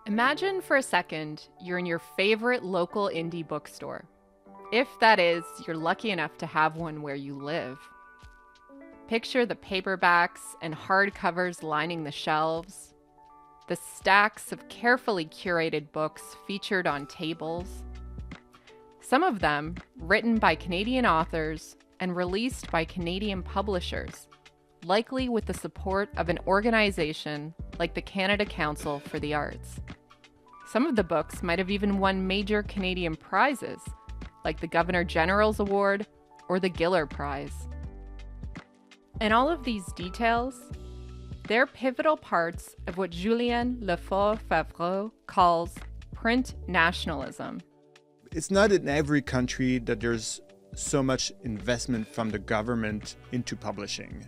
Imagine for a second you're in your favorite local indie bookstore. If that is, you're lucky enough to have one where you live. Picture the paperbacks and hardcovers lining the shelves, the stacks of carefully curated books featured on tables. Some of them written by Canadian authors and released by Canadian publishers, likely with the support of an organization like the Canada Council for the Arts. Some of the books might have even won major Canadian prizes, like the Governor General's Award or the Giller Prize. And all of these details, they're pivotal parts of what Julien Lefort-Favreau calls print nationalism. It's not in every country that there's so much investment from the government into publishing.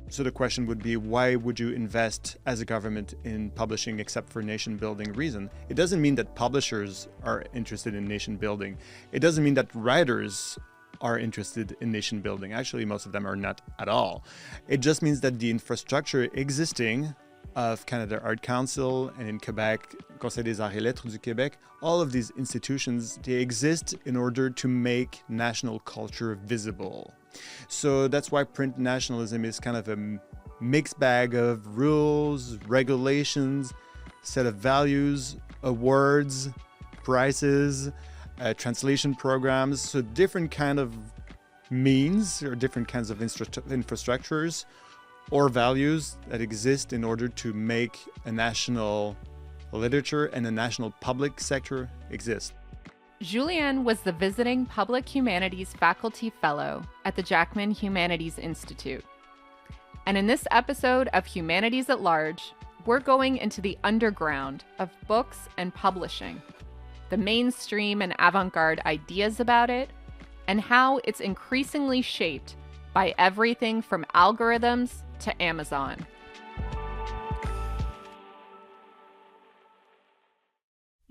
So the question would be, why would you invest as a government in publishing except for nation-building reason? It doesn't mean that publishers are interested in nation-building. It doesn't mean that writers are interested in nation-building. Actually, most of them are not at all. It just means that the infrastructure existing of Canada Art Council and in Quebec, Conseil des Arts et Lettres du Québec, all of these institutions, they exist in order to make national culture visible. So that's why print nationalism is kind of a mixed bag of rules, regulations, set of values, awards, prizes, translation programs, so different kind of means or different kinds of infrastructures or values that exist in order to make a national literature and a national public sector exist. Julien was the visiting Public Humanities Faculty Fellow at the Jackman Humanities Institute. And in this episode of Humanities at Large, we're going into the underground of books and publishing, the mainstream and avant-garde ideas about it, and how it's increasingly shaped by everything from algorithms to Amazon.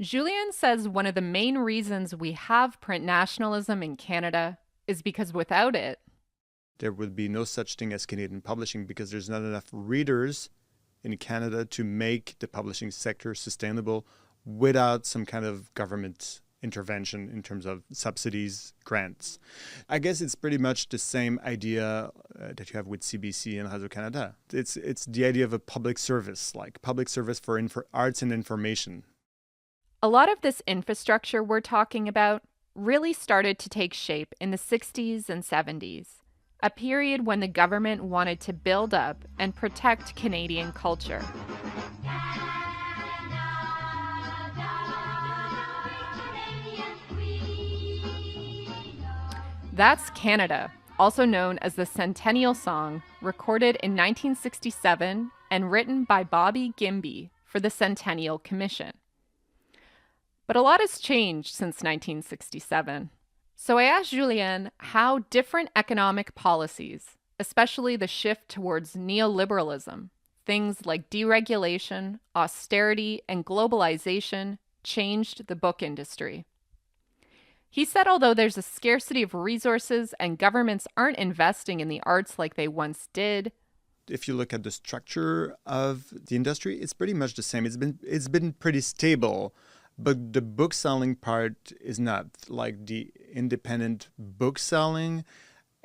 Julien says one of the main reasons we have print nationalism in Canada is because without it, there would be no such thing as Canadian publishing, because there's not enough readers in Canada to make the publishing sector sustainable without some kind of government intervention in terms of subsidies, grants. I guess it's pretty much the same idea that you have with CBC and Radio-Canada. It's the idea of a public service, like public service for arts and information. A lot of this infrastructure we're talking about really started to take shape in the 60s and 70s, a period when the government wanted to build up and protect Canadian culture. That's Canada, also known as the Centennial Song, recorded in 1967 and written by Bobby Gimby for the Centennial Commission. But a lot has changed since 1967. So I asked Julien how different economic policies, especially the shift towards neoliberalism, things like deregulation, austerity, and globalization, changed the book industry. He said although there's a scarcity of resources and governments aren't investing in the arts like they once did, if you look at the structure of the industry, it's pretty much the same. It's been pretty stable. But the book selling part is not. Like the independent book selling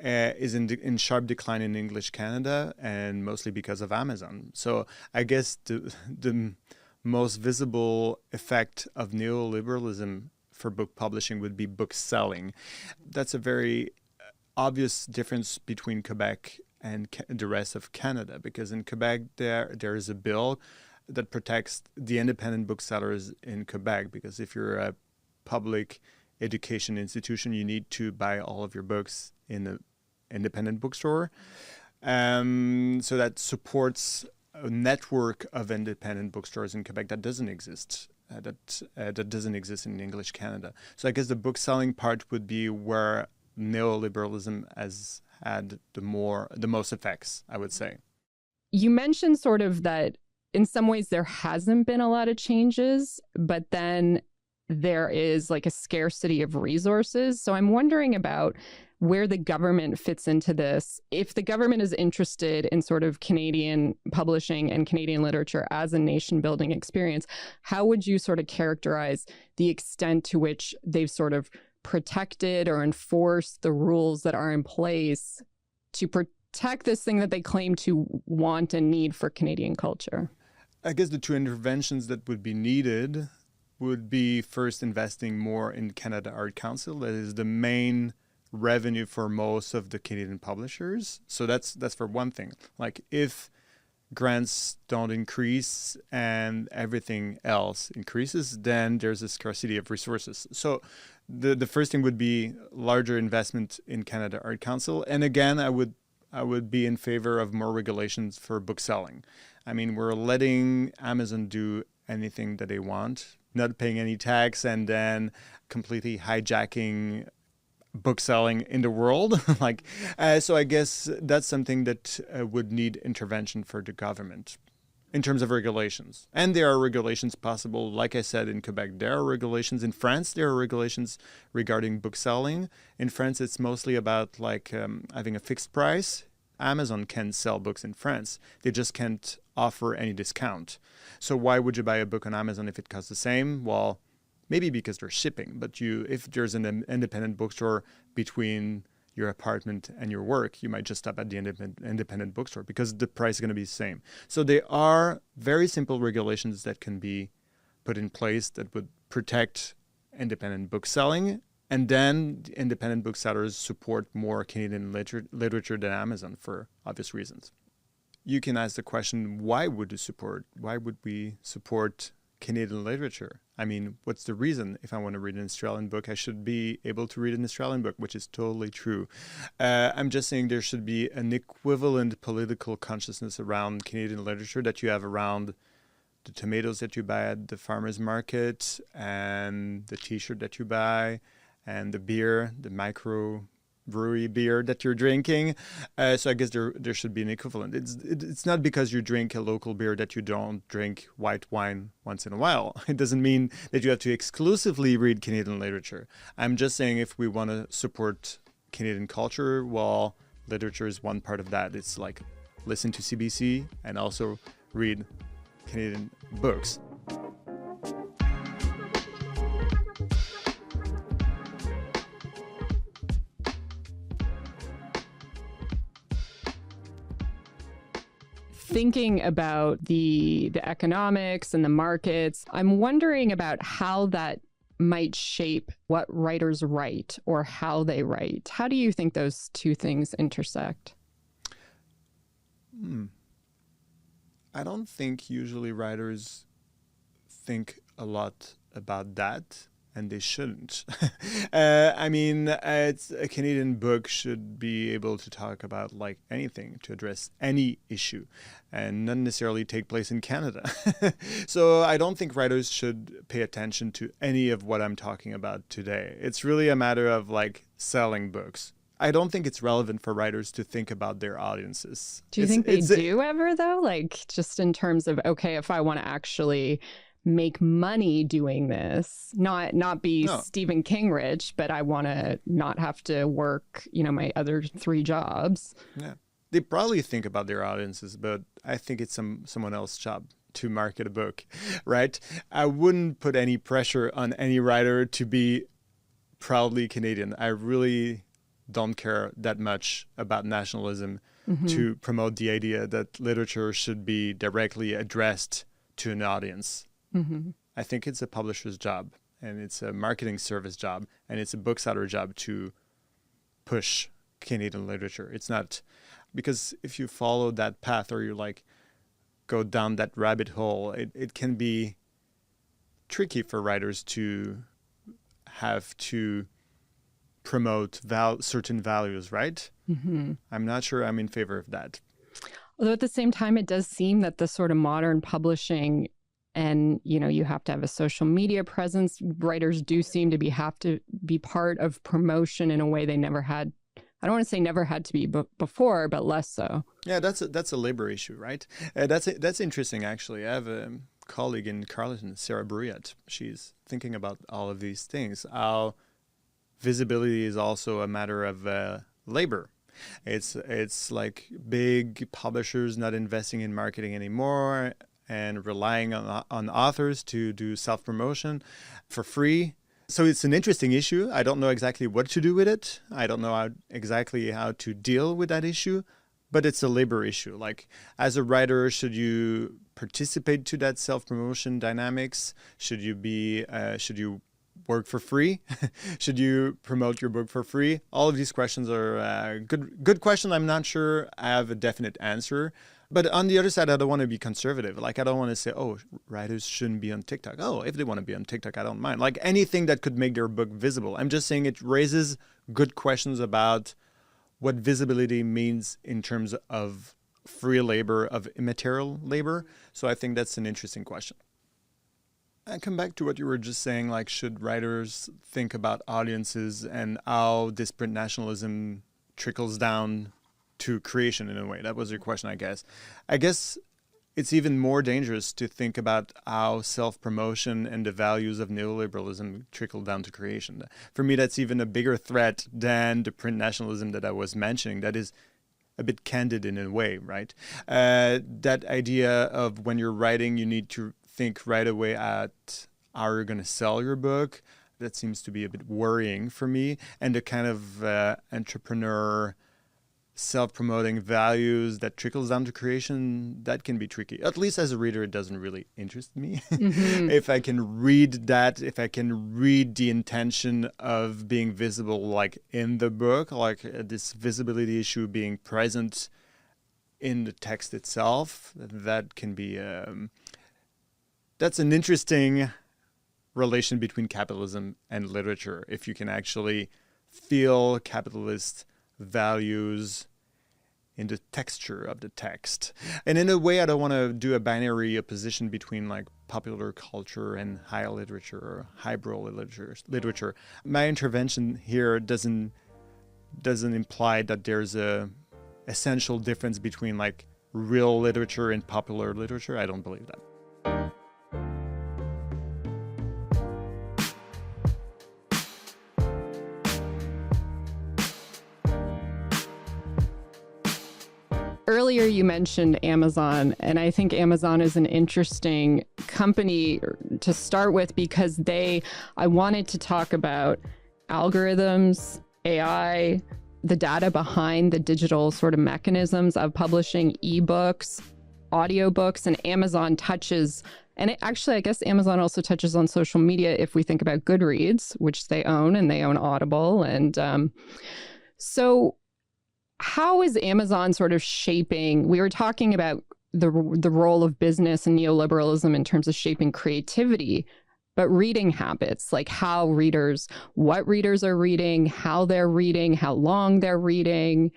is in sharp decline in English Canada, and mostly because of Amazon. So I guess the most visible effect of neoliberalism for book publishing would be book selling. That's a very obvious difference between Quebec and the rest of Canada, because in Quebec there is a bill that protects the independent booksellers in Quebec, because if you're a public education institution, you need to buy all of your books in an independent bookstore. So that supports a network of independent bookstores in Quebec that doesn't exist. That doesn't exist in English Canada. So I guess the book selling part would be where neoliberalism has had the most effects, I would say. You mentioned sort of that in some ways there hasn't been a lot of changes, but then there is like a scarcity of resources. So I'm wondering about where the government fits into this. If the government is interested in sort of Canadian publishing and Canadian literature as a nation building experience, how would you sort of characterize the extent to which they've sort of protected or enforced the rules that are in place to protect this thing that they claim to want and need for Canadian culture? I guess the two interventions that would be needed would be first investing more in Canada Art Council. That is the main revenue for most of the Canadian publishers. So that's for one thing. Like if grants don't increase and everything else increases, then there's a scarcity of resources. So the first thing would be larger investment in Canada Art Council. And again, I would be in favor of more regulations for bookselling. I mean, we're letting Amazon do anything that they want, not paying any tax, and then completely hijacking bookselling in the world. So I guess that's something that would need intervention for the government in terms of regulations. And there are regulations possible. Like I said, in Quebec, there are regulations. In France, there are regulations regarding bookselling. In France, it's mostly about having a fixed price. Amazon can sell books in France. They just can't offer any discount. So why would you buy a book on Amazon if it costs the same? Well, maybe because they're shipping, but if there's an independent bookstore between your apartment and your work, you might just stop at the independent bookstore because the price is going to be the same. So there are very simple regulations that can be put in place that would protect independent bookselling, and then independent booksellers support more Canadian literature than Amazon for obvious reasons. You can ask the question, why would we support Canadian literature? I mean, what's the reason? If I want to read an Australian book, I should be able to read an Australian book, which is totally true. I'm just saying there should be an equivalent political consciousness around Canadian literature that you have around the tomatoes that you buy at the farmer's market and the t-shirt that you buy and the beer, the microbrewery beer that you're drinking. So I guess there should be an equivalent. It's not because you drink a local beer that you don't drink white wine once in a while. It doesn't mean that you have to exclusively read Canadian literature. I'm just saying if we want to support Canadian culture, well, literature is one part of that. It's like listen to CBC and also read Canadian books. Thinking about the economics and the markets, I'm wondering about how that might shape what writers write or how they write. How do you think those two things intersect? I don't think usually writers think a lot about that, and they shouldn't. I mean, it's a Canadian book should be able to talk about like anything, to address any issue, and not necessarily take place in Canada. So I don't think writers should pay attention to any of what I'm talking about today. It's really a matter of like selling books. I don't think it's relevant for writers to think about their audiences. Do you think they do ever, though? Like, just in terms of, okay, if I want to actually make money doing this, not be Stephen King rich, but I want to not have to work, my other 3 jobs. Yeah. They probably think about their audiences, but I think it's someone else's job to market a book, right? I wouldn't put any pressure on any writer to be proudly Canadian. I really don't care that much about nationalism to promote the idea that literature should be directly addressed to an audience. I think it's a publisher's job, and it's a marketing service job, and it's a bookseller job to push Canadian literature. It's not, because if you follow that path or you go down that rabbit hole, it can be tricky for writers to have to promote certain values, right? I'm not sure I'm in favor of that. Although at the same time, it does seem that the sort of modern publishing, and you have to have a social media presence. Writers do seem to have to be part of promotion in a way they never had. I don't want to say never had to be before, but less so. Yeah, that's a labor issue, right? That's interesting, actually. I have a colleague in Carleton, Sarah Bruyat. She's thinking about all of these things. How visibility is also a matter of labor. It's like big publishers not investing in marketing anymore and relying on authors to do self-promotion for free. So it's an interesting issue. I don't know exactly what to do with it. I don't know exactly how to deal with that issue, but it's a labor issue. Like, as a writer, should you participate to that self-promotion dynamics? Should you work for free? Should you promote your book for free? All of these questions are good questions. I'm not sure I have a definite answer. But on the other side, I don't want to be conservative. Like, I don't want to say, oh, writers shouldn't be on TikTok. Oh, if they want to be on TikTok, I don't mind. Like, anything that could make their book visible. I'm just saying it raises good questions about what visibility means in terms of free labor, of immaterial labor. So I think that's an interesting question. I come back to what you were just saying, like, should writers think about audiences and how disparate nationalism trickles down to creation in a way? That was your question, I guess. I guess it's even more dangerous to think about how self-promotion and the values of neoliberalism trickle down to creation. For me, that's even a bigger threat than the print nationalism that I was mentioning. That is a bit candid in a way, right? That idea of when you're writing, you need to think right away at how you're going to sell your book. That seems to be a bit worrying for me. And the kind of entrepreneur self-promoting values that trickles down to creation, that can be tricky. At least as a reader, it doesn't really interest me. Mm-hmm. If I can read that, if I can read the intention of being visible, like in the book, like this visibility issue being present in the text itself, that can be, that's an interesting relation between capitalism and literature. If you can actually feel capitalist values in the texture of the text. And in a way, I don't want to do a binary opposition between like popular culture and high literature or highbrow literature. My intervention here doesn't imply that there's a essential difference between like real literature and popular literature. I don't believe that. Earlier, you mentioned Amazon, and I think Amazon is an interesting company to start with because I wanted to talk about algorithms, AI, the data behind the digital sort of mechanisms of publishing ebooks, audiobooks, and Amazon touches, and I guess Amazon also touches on social media if we think about Goodreads, which they own, and they own Audible. And so how is Amazon sort of shaping? We were talking about the role of business and neoliberalism in terms of shaping creativity, but reading habits, like what readers are reading, how they're reading, how long they're reading.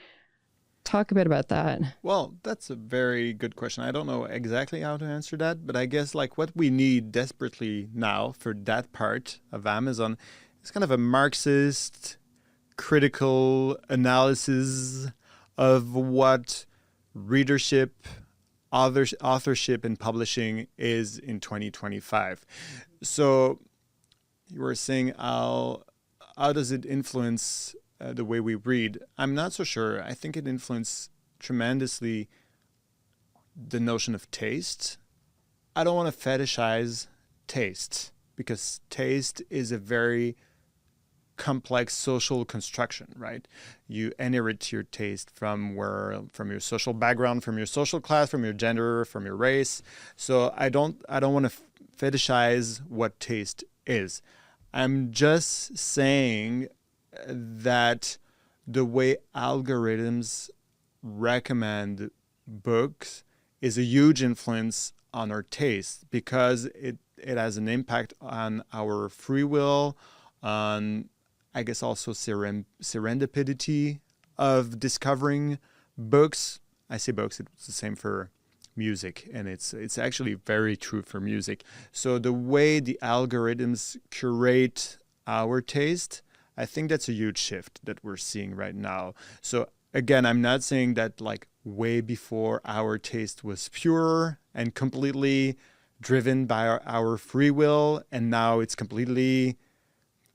Talk a bit about that. Well, that's a very good question. I don't know exactly how to answer that, but I guess like what we need desperately now for that part of Amazon is kind of a Marxist critical analysis of what readership, authorship, and publishing is in 2025. So you were saying how does it influence the way we read? I'm not so sure. I think it influenced tremendously the notion of taste. I don't want to fetishize taste because taste is a very complex social construction, right? You inherit your taste from your social background, from your social class, from your gender, from your race. So I don't want to fetishize what taste is. I'm just saying that the way algorithms recommend books is a huge influence on our taste because it has an impact on our free will, on I guess also serendipity of discovering books. I say books, it's the same for music, and it's actually very true for music. So the way the algorithms curate our taste, I think that's a huge shift that we're seeing right now. So again, I'm not saying that like way before our taste was pure and completely driven by our free will, and now it's completely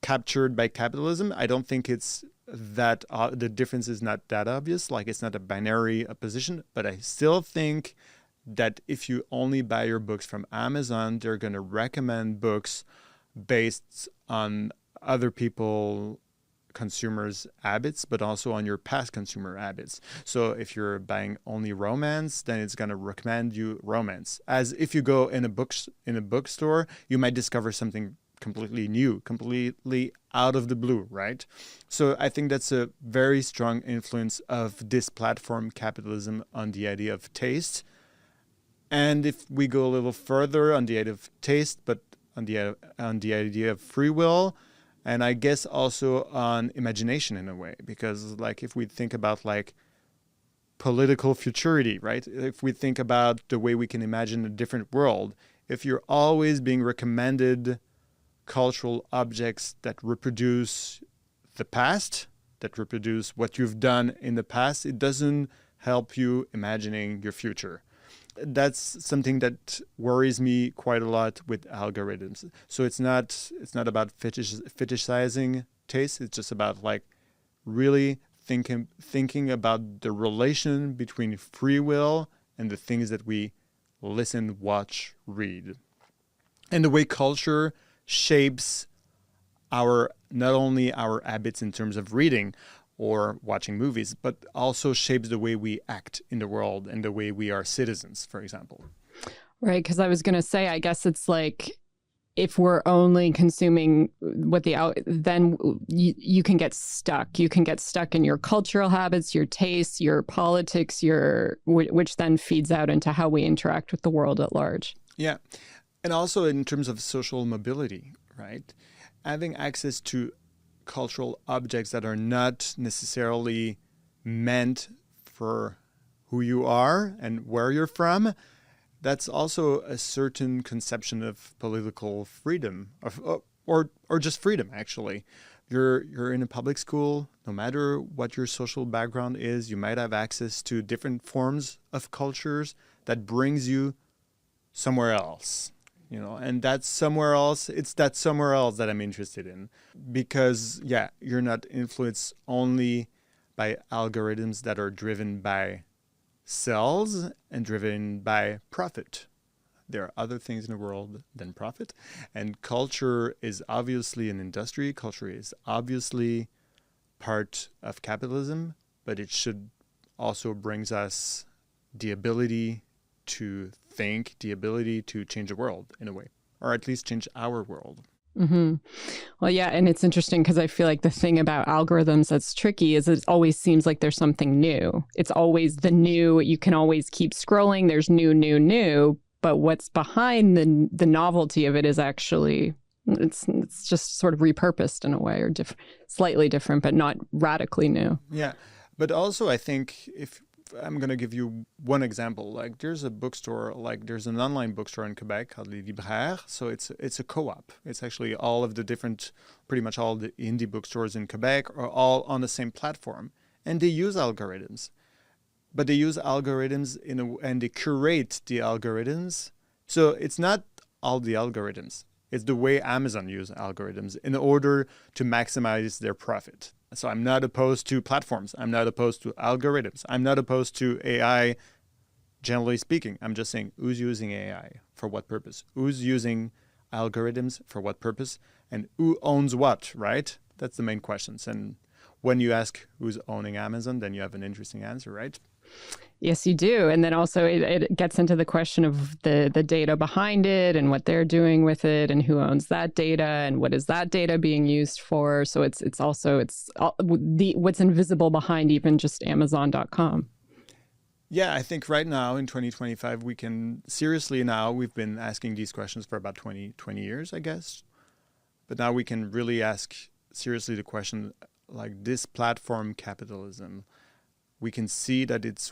captured by capitalism. I don't think it's that the difference is not that obvious. Like, it's not a binary opposition, but I still think that if you only buy your books from Amazon, they're going to recommend books based on other people consumers' habits, but also on your past consumer habits. So if you're buying only romance, then it's going to recommend you romance. As if you go in a bookstore, you might discover something completely new, completely out of the blue, right? So I think that's a very strong influence of this platform capitalism on the idea of taste. And if we go a little further on the idea of taste, but on the idea of free will, and I guess also on imagination in a way, because like if we think about like political futurity, right? If we think about the way we can imagine a different world, if you're always being recommended cultural objects that reproduce the past, that reproduce what you've done in the past, it doesn't help you imagining your future. That's something that worries me quite a lot with algorithms. So it's not about fetishizing taste. It's just about like really thinking about the relation between free will and the things that we listen, watch, read, and the way culture shapes not only our habits in terms of reading or watching movies, but also shapes the way we act in the world and the way we are citizens, for example. Right, because I was going to say, I guess it's like, if we're only consuming then you can get stuck. You can get stuck in your cultural habits, your tastes, your politics, which then feeds out into how we interact with the world at large. Yeah, and also in terms of social mobility, right? Having access to cultural objects that are not necessarily meant for who you are and where you're from, that's also a certain conception of political freedom, or just freedom, actually. You're in a public school, no matter what your social background is, you might have access to different forms of cultures that brings you somewhere else. And that's somewhere else. It's that somewhere else that I'm interested in, because you're not influenced only by algorithms that are driven by sales and driven by profit. There are other things in the world than profit, and culture is obviously an industry. Culture is obviously part of capitalism, but it should also brings us the ability to think, the ability to change the world in a way, or at least change our world. Mm-hmm. Well, yeah, and it's interesting because I feel like the thing about algorithms that's tricky is it always seems like there's something new. It's always the new. You can always keep scrolling. There's new. But what's behind the novelty of it is actually it's just sort of repurposed in a way, or slightly different, but not radically new. Yeah, but also I think if I'm going to give you one example. Like there's a bookstore, like there's an online bookstore in Quebec called Les Libraires. So it's a co-op. It's actually pretty much all the indie bookstores in Quebec are all on the same platform. And they use algorithms. But they use algorithms and they curate the algorithms. So it's not all the algorithms. It's the way Amazon use algorithms in order to maximize their profit. So I'm not opposed to platforms. I'm not opposed to algorithms. I'm not opposed to AI, generally speaking. I'm just saying, who's using AI for what purpose? Who's using algorithms for what purpose? And who owns what, right? That's the main questions. And when you ask who's owning Amazon, then you have an interesting answer, right? Yes, you do. And then also it gets into the question of the data behind it and what they're doing with it and who owns that data and what is that data being used for. So it's what's invisible behind even just Amazon.com. Yeah, I think right now in 2025, we can seriously we've been asking these questions for about 20 years, I guess. But now we can really ask seriously the question, like this platform capitalism, we can see that it's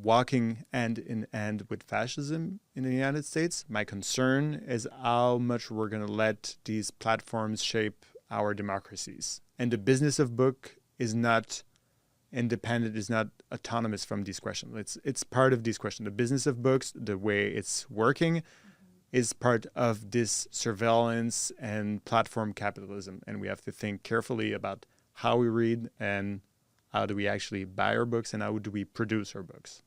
walking hand in hand with fascism in the United States. My concern is how much we're going to let these platforms shape our democracies. And the business of book is not independent, is not autonomous from these questions. It's part of these questions. The business of books, the way it's working, is part of this surveillance and platform capitalism. And we have to think carefully about how we read and how do we actually buy our books and how do we produce our books.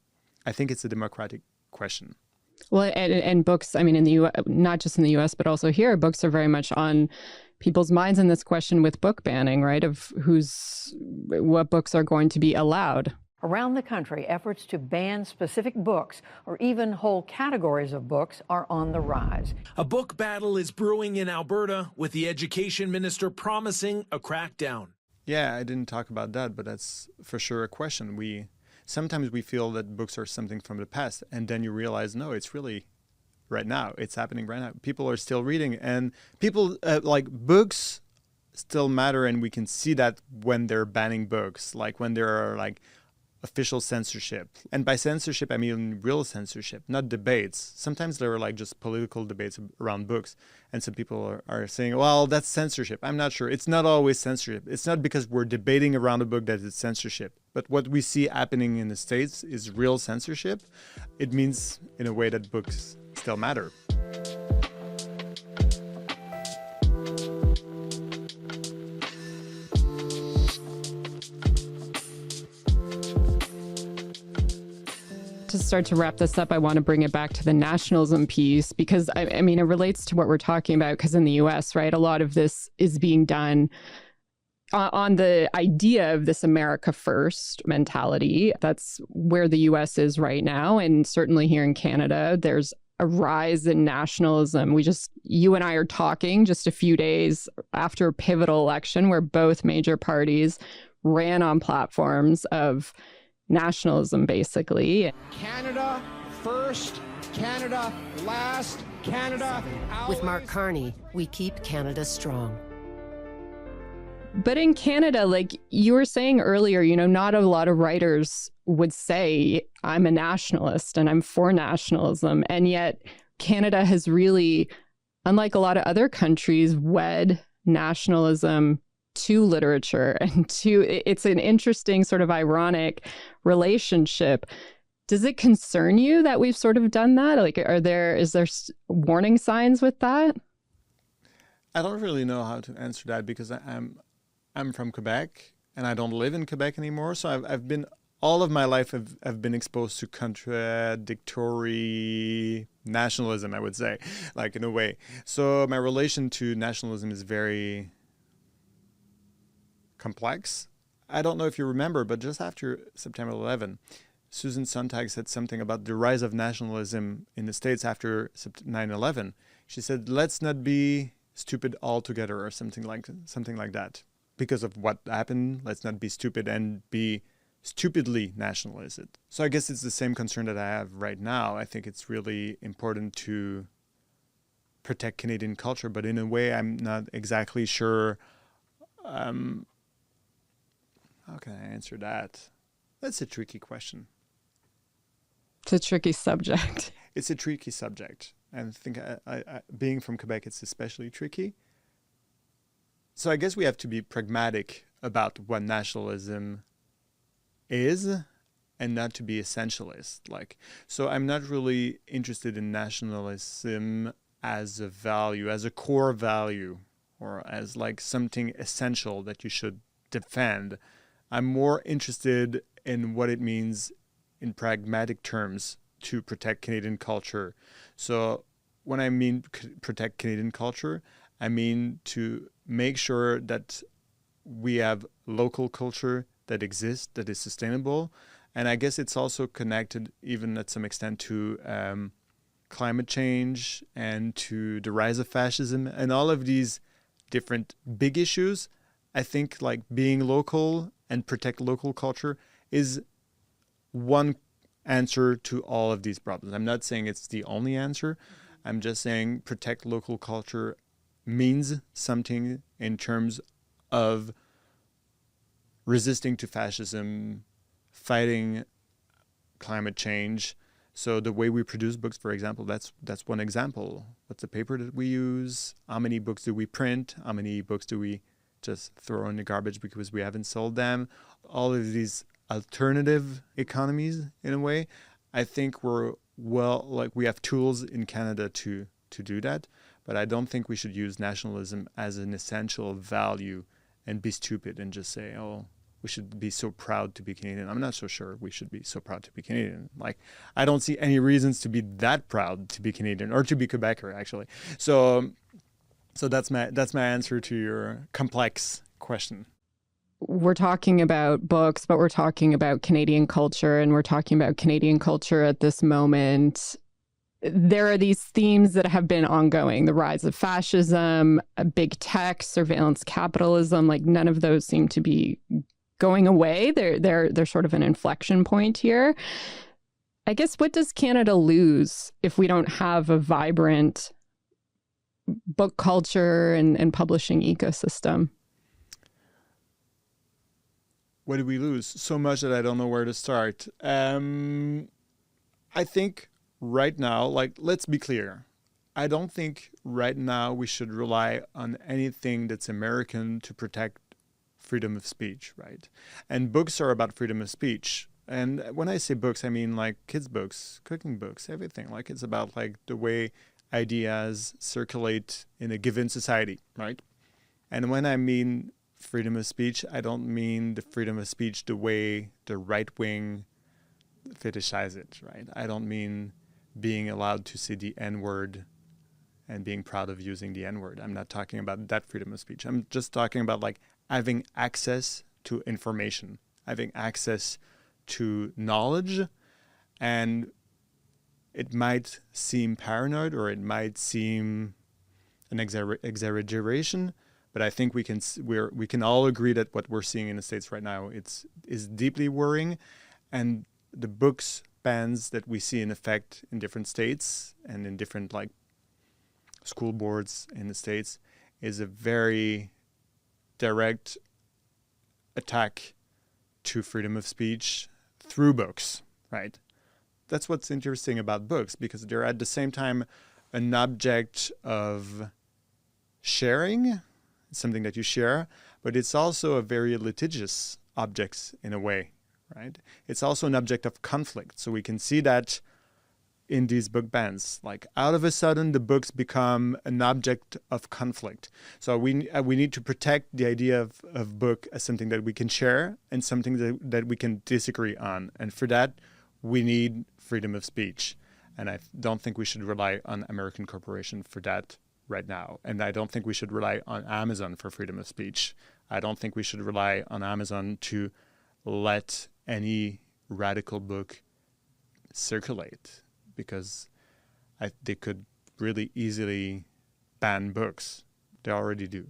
I think it's a democratic question. Well, and books, I mean, in the U.S., not just in the U.S., but also here, books are very much on people's minds in this question with book banning, right? Of what books are going to be allowed. Around the country, efforts to ban specific books or even whole categories of books are on the rise. A book battle is brewing in Alberta, with the education minister promising a crackdown. Yeah, I didn't talk about that, but that's for sure a question. Sometimes we feel that books are something from the past, and then you realize, no, it's really right now. It's happening right now. People are still reading, and people like books still matter, and we can see that when they're banning books, like when there are like official censorship. And by censorship, I mean real censorship, not debates. Sometimes there are like just political debates around books. And some people are saying, well, that's censorship. I'm not sure. It's not always censorship. It's not because we're debating around a book that it's censorship. But what we see happening in the States is real censorship. It means, in a way, that books still matter. To start to wrap this up, I want to bring it back to the nationalism piece, because I mean, it relates to what we're talking about, because in the US, right, a lot of this is being done on the idea of this America first mentality. That's where the US is right now. And certainly here in Canada, there's a rise in nationalism. You and I are talking just a few days after a pivotal election where both major parties ran on platforms of nationalism, basically. Canada first, Canada last, Canada always. With Mark Carney, we keep Canada strong. But in Canada, like you were saying earlier, not a lot of writers would say, I'm a nationalist and I'm for nationalism. And yet Canada has really, unlike a lot of other countries, wed nationalism to literature and it's an interesting sort of ironic relationship. Does it concern you that we've sort of done that? Like, is there warning signs with that? I don't really know how to answer that, because I'm from Quebec and I don't live in Quebec anymore. So I've been all of my life I've been exposed to contradictory nationalism, I would say, like in a way. So my relation to nationalism is very complex. I don't know if you remember, but just after September 11, Susan Sontag said something about the rise of nationalism in the States after 9/11. She said, let's not be stupid altogether, or something like that. Because of what happened, let's not be stupid and be stupidly nationalistic. So I guess it's the same concern that I have right now. I think it's really important to protect Canadian culture, but in a way I'm not exactly sure how can I answer that? That's a tricky question. It's a tricky subject. It's a tricky subject. And I think I being from Quebec, it's especially tricky. So I guess we have to be pragmatic about what nationalism is and not to be essentialist. So I'm not really interested in nationalism as a value, as a core value, or as like something essential that you should defend. I'm more interested in what it means in pragmatic terms to protect Canadian culture. So when I mean protect Canadian culture, I mean to make sure that we have local culture that exists, that is sustainable. And I guess it's also connected, even at some extent, to climate change and to the rise of fascism and all of these different big issues. I think like being local and protect local culture is one answer to all of these problems. I'm not saying it's the only answer. I'm just saying protect local culture means something in terms of resisting to fascism, fighting climate change. So the way we produce books, for example, that's one example. What's the paper that we use? How many books do we print? How many books do we just throw in the garbage because we haven't sold them? All of these alternative economies, in a way, I think we have tools in Canada to to do that. But I don't think we should use nationalism as an essential value and be stupid and just say, oh, we should be so proud to be Canadian. I'm not so sure we should be so proud to be Canadian. Like, I don't see any reasons to be that proud to be Canadian or to be Quebecer, actually. So that's my answer to your complex question. We're talking about books, but we're talking about Canadian culture, and we're talking about Canadian culture at this moment. There are these themes that have been ongoing: the rise of fascism, big tech, surveillance capitalism. Like, none of those seem to be going away. They're sort of an inflection point here. I guess, what does Canada lose if we don't have a vibrant book culture and publishing ecosystem? What do we lose? So much that I don't know where to start. I think right now, like, let's be clear. I don't think right now we should rely on anything that's American to protect freedom of speech, right? And books are about freedom of speech. And when I say books, I mean like kids' books, cooking books, everything. Like, it's about like the way ideas circulate in a given society, right? And when I mean freedom of speech, I don't mean the freedom of speech the way the right wing fetishize it, right? I don't mean being allowed to say the N-word and being proud of using the N-word. I'm not talking about that freedom of speech. I'm just talking about like having access to information, having access to knowledge. And it might seem paranoid, or it might seem an exaggeration, but I think we can all agree that what we're seeing in the States right now is deeply worrying. And the books bans that we see in effect in different states and in different like school boards in the States is a very direct attack to freedom of speech through books, right? That's what's interesting about books, because they're at the same time an object of sharing, something that you share, but it's also a very litigious object in a way, right? It's also an object of conflict. So we can see that in these book bans. Like, out of a sudden, the books become an object of conflict. So we need to protect the idea of book as something that we can share and something that we can disagree on. And for that, we need freedom of speech. And I don't think we should rely on American corporation for that right now. And I don't think we should rely on Amazon for freedom of speech. I don't think we should rely on Amazon to let any radical book circulate, because they could really easily ban books. They already do.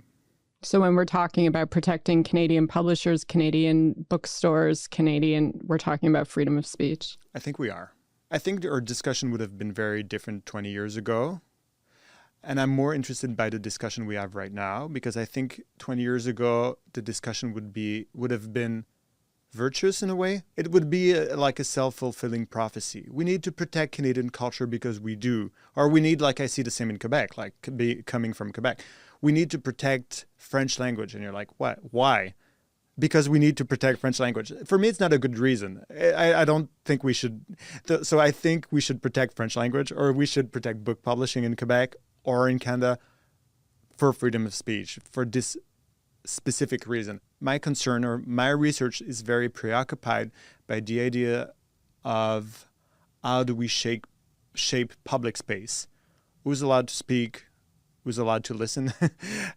So when we're talking about protecting Canadian publishers, Canadian bookstores, we're talking about freedom of speech. I think we are. I think our discussion would have been very different 20 years ago. And I'm more interested by the discussion we have right now, because I think 20 years ago, the discussion would have been virtuous in a way. It would be like a self-fulfilling prophecy. We need to protect Canadian culture because we do. Or we need, like I see the same in Quebec, like coming from Quebec. We need to protect French language. And you're like, what? Why? Because we need to protect French language. For me, it's not a good reason. I don't think we should. So I think we should protect French language, or we should protect book publishing in Quebec or in Canada for freedom of speech, for this specific reason. My concern, or my research, is very preoccupied by the idea of how do we shape public space? Who's allowed to speak? Who's allowed to listen?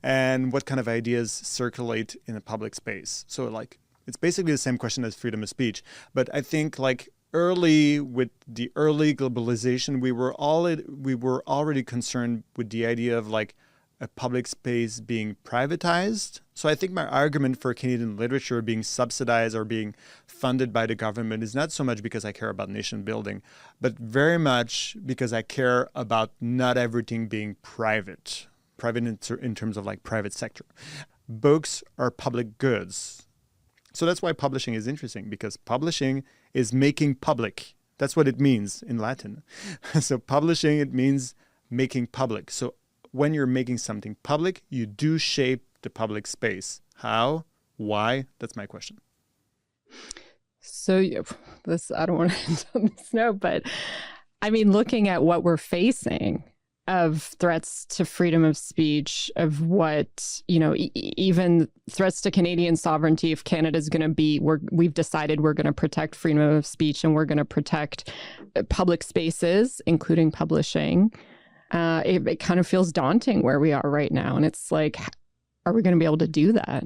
And what kind of ideas circulate in a public space? So like, it's basically the same question as freedom of speech. But I think like with the early globalization, we were already concerned with the idea of like a public space being privatized. So I think my argument for Canadian literature being subsidized or being funded by the government is not so much because I care about nation building, but very much because I care about not everything being private in terms of like private sector. Books are public goods. So that's why publishing is interesting, because publishing is making public. That's what it means in Latin. So publishing, it means making public. So when you're making something public, you do shape the public space. How? Why? That's my question. So I don't want to end on this note, but I mean, looking at what we're facing, of threats to freedom of speech, of what, even threats to Canadian sovereignty. If Canada's going to be, we've decided we're going to protect freedom of speech and we're going to protect public spaces, including publishing. It kind of feels daunting where we are right now. And it's like, are we going to be able to do that?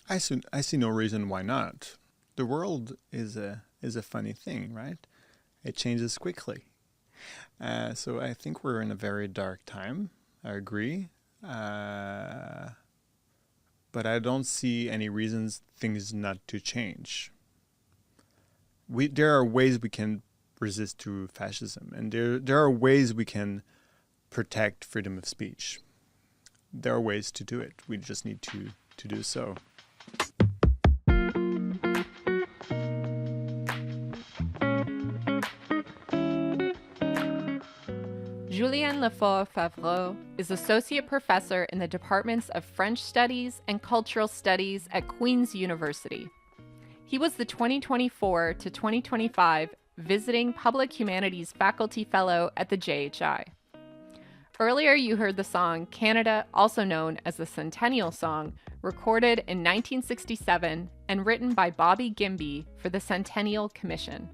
I see no reason why not. The world is a funny thing, right? It changes quickly. So I think we're in a very dark time. I agree. But I don't see any reasons things not to change. There are ways we can resist to fascism, and there are ways we can protect freedom of speech. There are ways to do it. We just need to do so. Julien Lefort-Favreau is Associate Professor in the Departments of French Studies and Cultural Studies at Queen's University. He was the 2024 to 2025 Visiting Public Humanities Faculty Fellow at the JHI. Earlier, you heard the song Canada, also known as the Centennial Song, recorded in 1967 and written by Bobby Gimby for the Centennial Commission.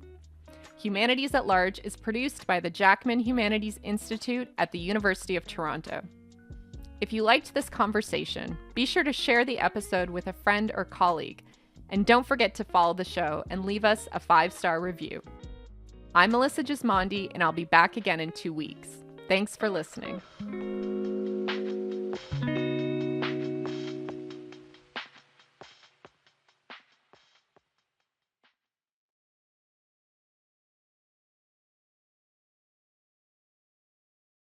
Humanities at Large is produced by the Jackman Humanities Institute at the University of Toronto. If you liked this conversation, be sure to share the episode with a friend or colleague, and don't forget to follow the show and leave us a 5-star review. I'm Melissa Gismondi, and I'll be back again in 2 weeks. Thanks for listening.